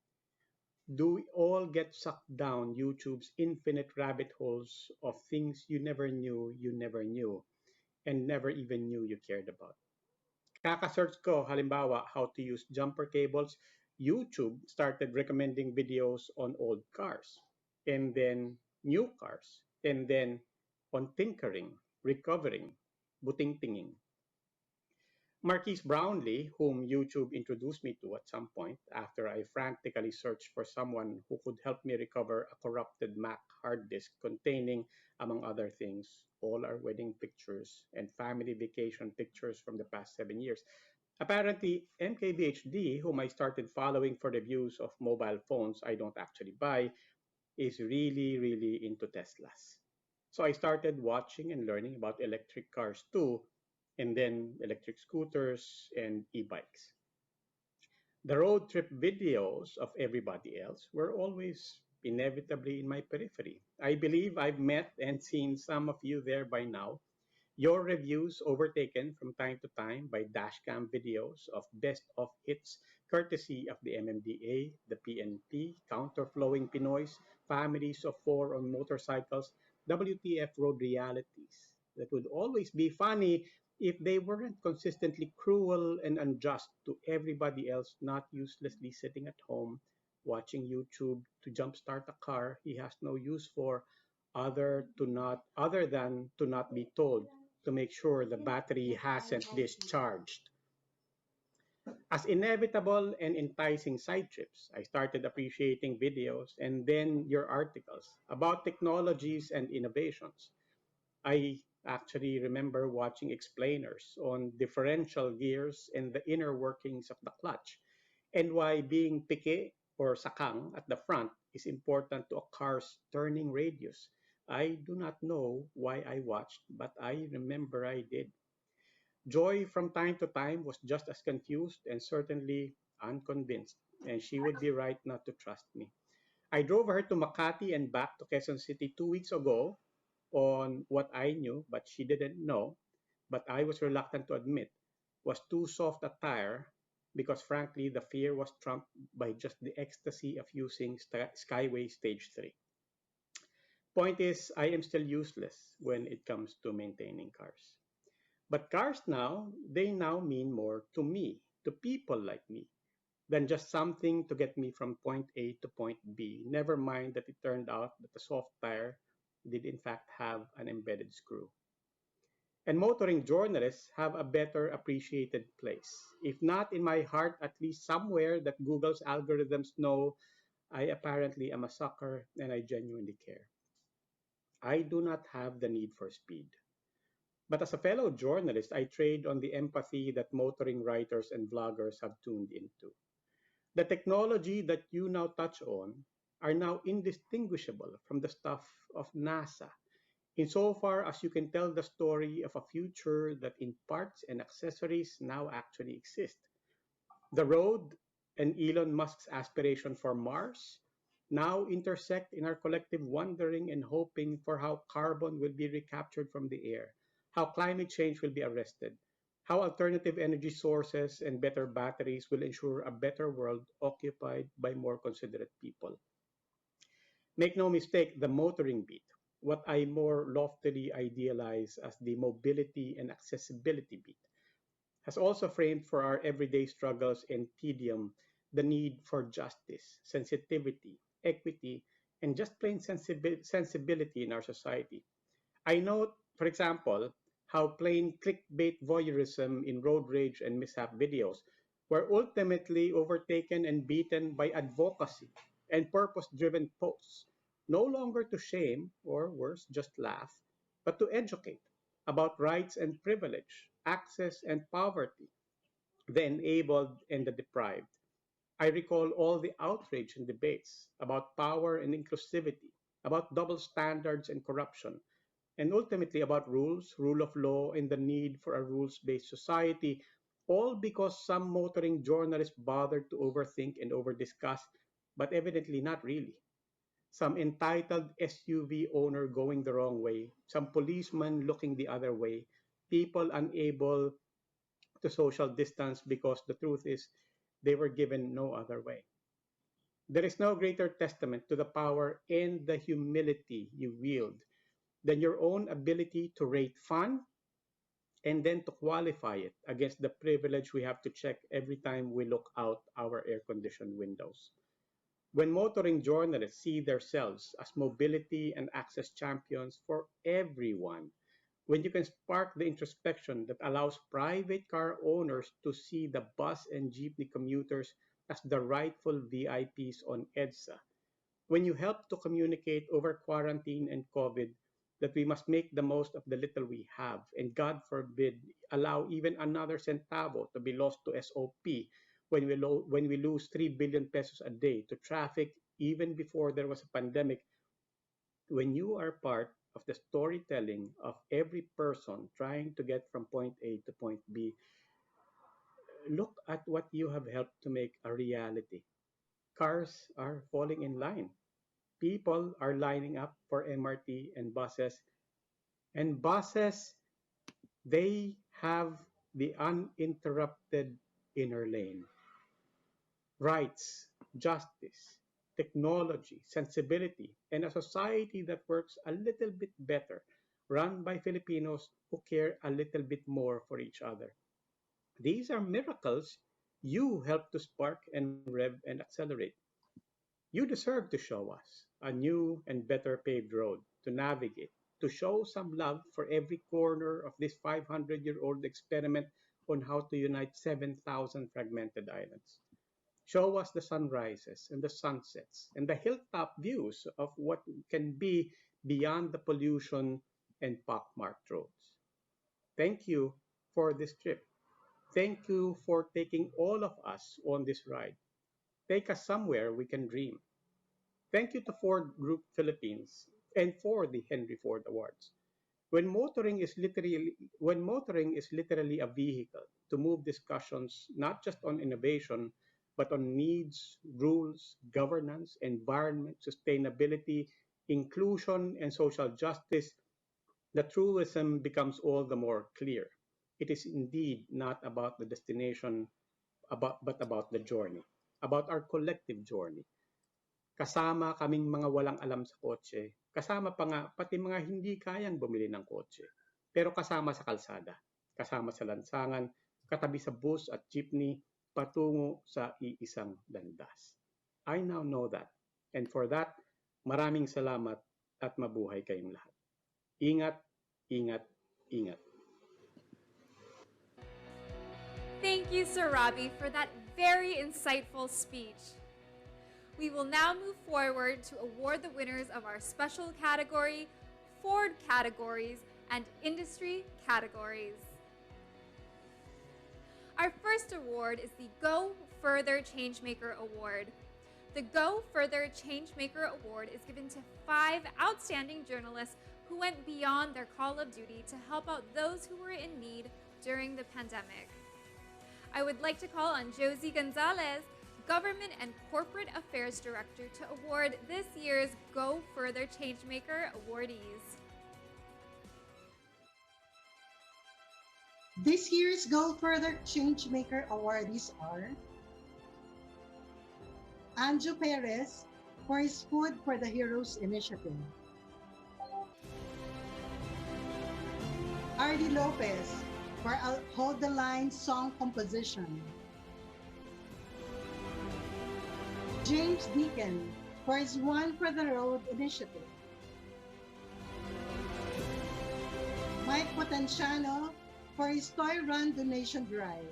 Do we all get sucked down YouTube's infinite rabbit holes of things you never knew, and never even knew you cared about? Kaka-search ko, halimbawa, how to use jumper cables, YouTube started recommending videos on old cars, and then new cars, and then on tinkering, recovering, buting-tinging. Marquise Brownlee, whom YouTube introduced me to at some point after I frantically searched for someone who could help me recover a corrupted Mac hard disk containing, among other things, all our wedding pictures and family vacation pictures from the past 7 years. Apparently, MKBHD, whom I started following for reviews of mobile phones I don't actually buy, is really, really into Teslas. So I started watching and learning about electric cars too, and then electric scooters and e bikes. The road trip videos of everybody else were always inevitably in my periphery. I believe I've met and seen some of you there by now, your reviews overtaken from time to time by dashcam videos of best of hits courtesy of the MMDA, the PNP, counterflowing Pinoys, families of four on motorcycles, WTF road realities that would always be funny if they weren't consistently cruel and unjust to everybody else not uselessly sitting at home watching YouTube to jumpstart a car he has no use for other than to not be told to make sure the battery hasn't discharged. As inevitable and enticing side trips, I started appreciating videos and then your articles about technologies and innovations. I actually remember watching explainers on differential gears and the inner workings of the clutch, and why being pique or sakang at the front is important to a car's turning radius. I do not know why I watched, but I remember I did. Joy from time to time was just as confused and certainly unconvinced, and she would be right not to trust me. I drove her to Makati and back to Quezon City 2 weeks ago on what I knew, but she didn't know, but I was reluctant to admit was too soft a tire because frankly the fear was trumped by just the ecstasy of using Skyway Stage 3. Point is, I am still useless when it comes to maintaining cars. But cars now, they now mean more to me, to people like me, than just something to get me from point A to point B. Never mind that it turned out that the soft tire did in fact have an embedded screw. And motoring journalists have a better appreciated place. If not in my heart, at least somewhere that Google's algorithms know I apparently am a sucker and I genuinely care. I do not have the need for speed. But as a fellow journalist, I trade on the empathy that motoring writers and vloggers have tuned into. The technology that you now touch on are now indistinguishable from the stuff of NASA, insofar as you can tell the story of a future that in parts and accessories now actually exist. The road and Elon Musk's aspiration for Mars now intersect in our collective wondering and hoping for how carbon will be recaptured from the air, how climate change will be arrested, how alternative energy sources and better batteries will ensure a better world occupied by more considerate people. Make no mistake, the motoring beat, what I more loftily idealize as the mobility and accessibility beat, has also framed for our everyday struggles and tedium the need for justice, sensitivity, equity, and just plain sensibility in our society. I note, for example, how plain clickbait voyeurism in road rage and mishap videos were ultimately overtaken and beaten by advocacy and purpose driven posts, no longer to shame or worse, just laugh, but to educate about rights and privilege, access and poverty, the enabled and the deprived. I recall all the outrage and debates about power and inclusivity, about double standards and corruption, and ultimately about rules, rule of law, and the need for a rules based society, all because some motoring journalists bothered to overthink and overdiscuss, but evidently not really. Some entitled SUV owner going the wrong way, some policeman looking the other way, people unable to social distance because the truth is They were given no other way. There is no greater testament to the power and the humility you wield than your own ability to rate fun and then to qualify it against the privilege we have to check every time we look out our air conditioned windows. When motoring journalists see themselves as mobility and access champions for everyone, when you can spark the introspection that allows private car owners to see the bus and jeepney commuters as the rightful VIPs on EDSA, when you help to communicate over quarantine and COVID that we must make the most of the little we have, and God forbid, allow even another centavo to be lost to SOP when we lose 3 billion pesos a day to traffic even before there was a pandemic, when you are part of the storytelling of every person trying to get from point A to point B, look at what you have helped to make a reality. Cars are falling in line. People are lining up for MRT and buses. And buses, they have the uninterrupted inner lane. Rights, justice, technology, sensibility, and a society that works a little bit better, run by Filipinos who care a little bit more for each other. These are miracles you help to spark and rev and accelerate. You deserve to show us a new and better paved road to navigate, to show some love for every corner of this 500-year-old experiment on how to unite 7,000 fragmented islands. Show us the sunrises and the sunsets and the hilltop views of what can be beyond the pollution and pockmarked roads. Thank you for this trip. Thank you for taking all of us on this ride. Take us somewhere we can dream. Thank you to Ford Group Philippines and for the Henry Ford Awards. When motoring is literally a vehicle to move discussions not just on innovation but on needs, rules, governance, environment, sustainability, inclusion, and social justice, the truism becomes all the more clear. It is indeed not about the destination, but about the journey, about our collective journey. Kasama kaming mga walang alam sa kotse, kasama pa nga pati mga hindi kayang bumili ng kotse, pero kasama sa kalsada, kasama sa lansangan, katabi sa bus at jeepney, patungo sa iisang landas. I now know that, and for that, maraming salamat at mabuhay kayong lahat. Ingat, ingat, ingat.
Thank you, Sir Robbie, for that very insightful speech. We will now move forward to award the winners of our special category, Ford categories, and industry categories. Our first award is the Go Further Changemaker Award. The Go Further Changemaker Award is given to 5 outstanding journalists who went beyond their call of duty to help out those who were in need during the pandemic. I would like to call on Josie Gonzalez, Government and Corporate Affairs Director, to award this year's Go Further Changemaker awardees.
This year's Go Further Changemaker awardees are Anjo Perez for his Food for the Heroes initiative, Ardy Lopez for Hold the Line song composition, James Deacon for his One for the Road initiative, Mike Potenciano for his Toy Run donation drive,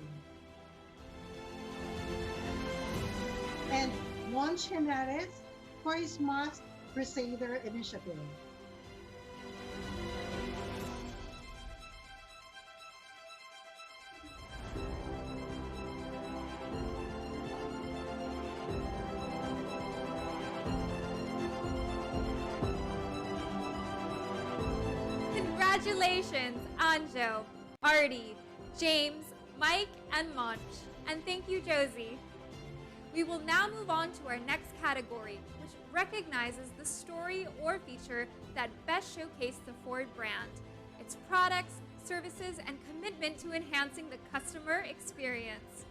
and Monch Henarez for his Mask Crusader initiative.
Congratulations, Anjo, Artie, James, Mike, and Monch. And thank you, Josie. We will now move on to our next category, which recognizes the story or feature that best showcase the Ford brand, its products, services, and commitment to enhancing the customer experience.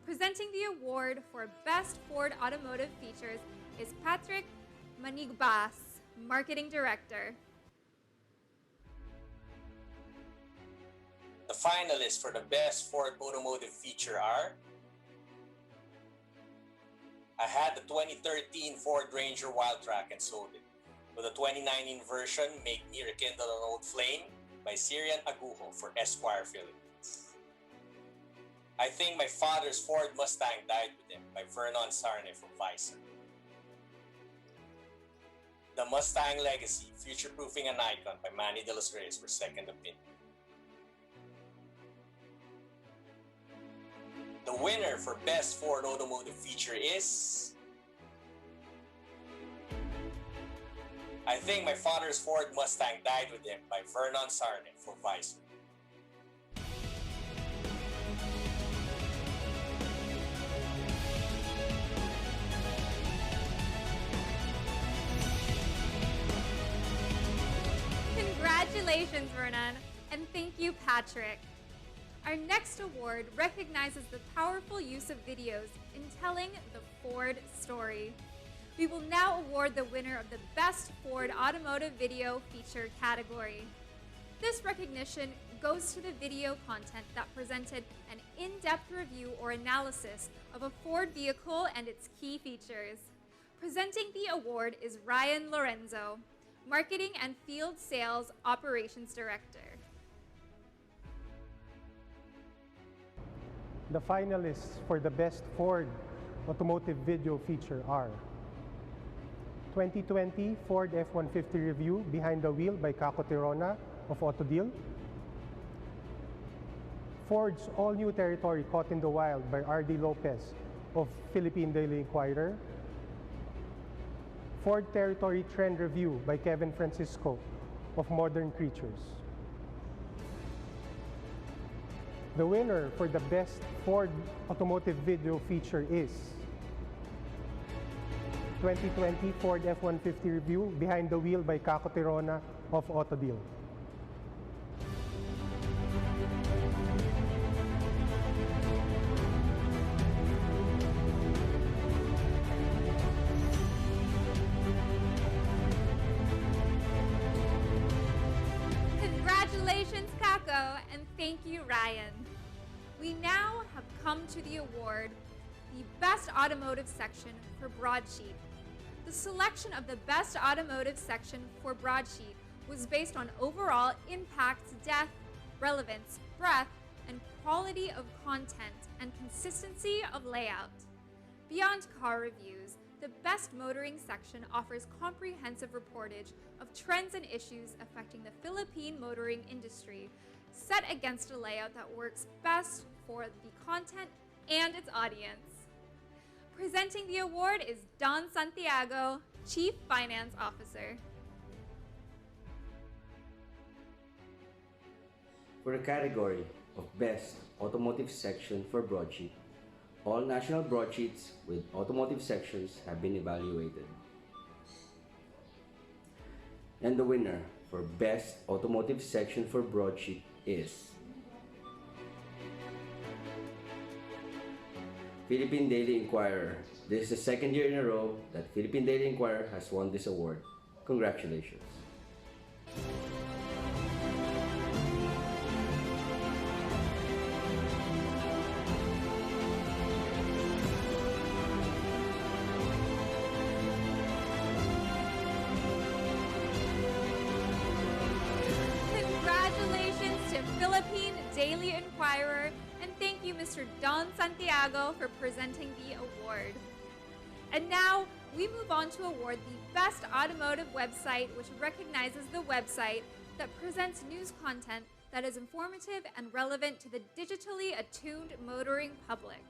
Presenting the award for Best Ford Automotive Features is Patrick Manigbas, Marketing Director.
The finalists for the Best Ford Automotive Feature are: I had the 2013 Ford Ranger Wildtrak and sold it. With the 2019 version, Make Me Rekindle an Old Flame by Sirian Agujo for Esquire Philippines. I think my father's Ford Mustang died with him by Vernon Sarne from Vice. The Mustang Legacy, Future-Proofing an Icon by Manny De Los Reyes for Second Opinion. The winner for Best Ford Automotive Feature is... I think my father's Ford Mustang died with him by Vernon Sarne for Vice.
Congratulations, Vernon, and thank you, Patrick. Our next award recognizes the powerful use of videos in telling the Ford story. We will now award the winner of the Best Ford Automotive Video Feature category. This recognition goes to the video content that presented an in-depth review or analysis of a Ford vehicle and its key features. Presenting the award is Ryan Lorenzo, Marketing and Field Sales Operations Director.
The finalists for the Best Ford Automotive Video Feature are 2020 Ford F-150 Review Behind the Wheel by Kako Tirona of Autodeal, Ford's All-New Territory Caught in the Wild by R.D. Lopez of Philippine Daily Inquirer, Ford Territory Trend Review by Kevin Francisco of Modern Creatures. The winner for the Best Ford Automotive Video Feature is 2020 Ford F-150 Review Behind the Wheel by Kako Tirona of Autodeal.
Congratulations, Kako, and thank you, Ryan. We now have come to the award, the Best Automotive Section for Broadsheet. The selection of the Best Automotive Section for Broadsheet was based on overall impact, depth, relevance, breadth, and quality of content and consistency of layout. Beyond car reviews, the Best Motoring section offers comprehensive reportage of trends and issues affecting the Philippine motoring industry, set against a layout that works best for the content and its audience. Presenting the award is Don Santiago, Chief Finance Officer.
For the category of Best Automotive Section for Broadsheet, all national broadsheets with automotive sections have been evaluated. And the winner for Best Automotive Section for Broadsheet is Philippine Daily Inquirer. This is the second year in a row that Philippine Daily Inquirer has won this award. Congratulations.
Congratulations to Philippine Daily Inquirer, and thank you, Mr. Don Santiago, for presenting the award. And now, we move on to award the Best Automotive Website, which recognizes the website that presents news content that is informative and relevant to the digitally attuned motoring public.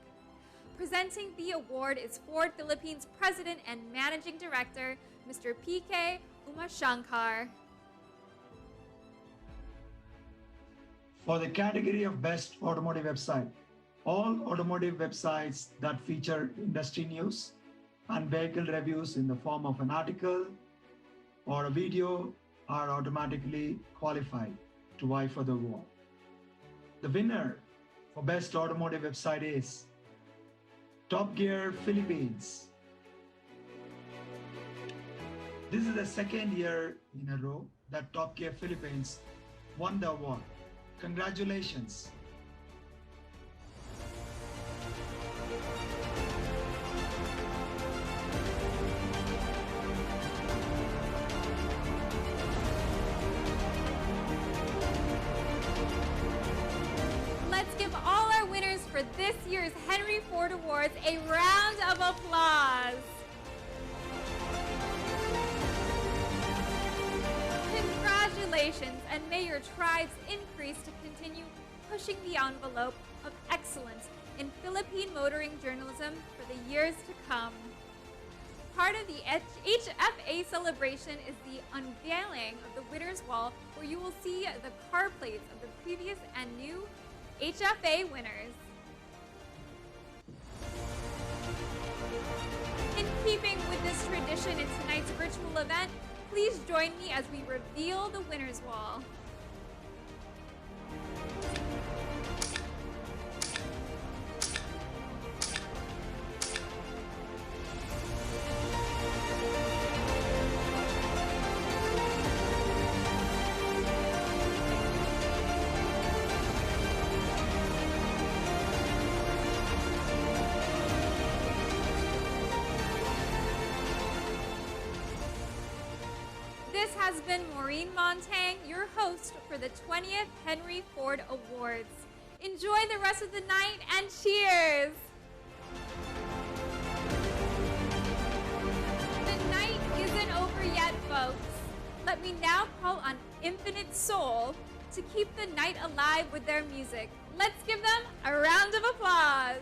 Presenting the award is Ford Philippines President and Managing Director, Mr. PK Umashankar.
For the category of Best Automotive Website, all automotive websites that feature industry news and vehicle reviews in the form of an article or a video are automatically qualified to vie for the award. The winner for Best Automotive Website is Top Gear Philippines. This is the second year in a row that Top Gear Philippines won the award. Congratulations.
Let's give all our winners for this year's Henry Ford Awards a round of applause. Congratulations, and may your tribes increase to continue pushing the envelope of excellence in Philippine motoring journalism for the years to come. Part of the HFA celebration is the unveiling of the Winners' Wall, where you will see the car plates of the previous and new HFA winners. In keeping with this tradition in tonight's virtual event, please join me as we reveal the Winners' Wall. This has been Maureen Montang, your host for the 20th Henry Ford Awards. Enjoy the rest of the night and cheers! The night isn't over yet, folks. Let me now call on Infinite Soul to keep the night alive with their music. Let's give them a round of applause.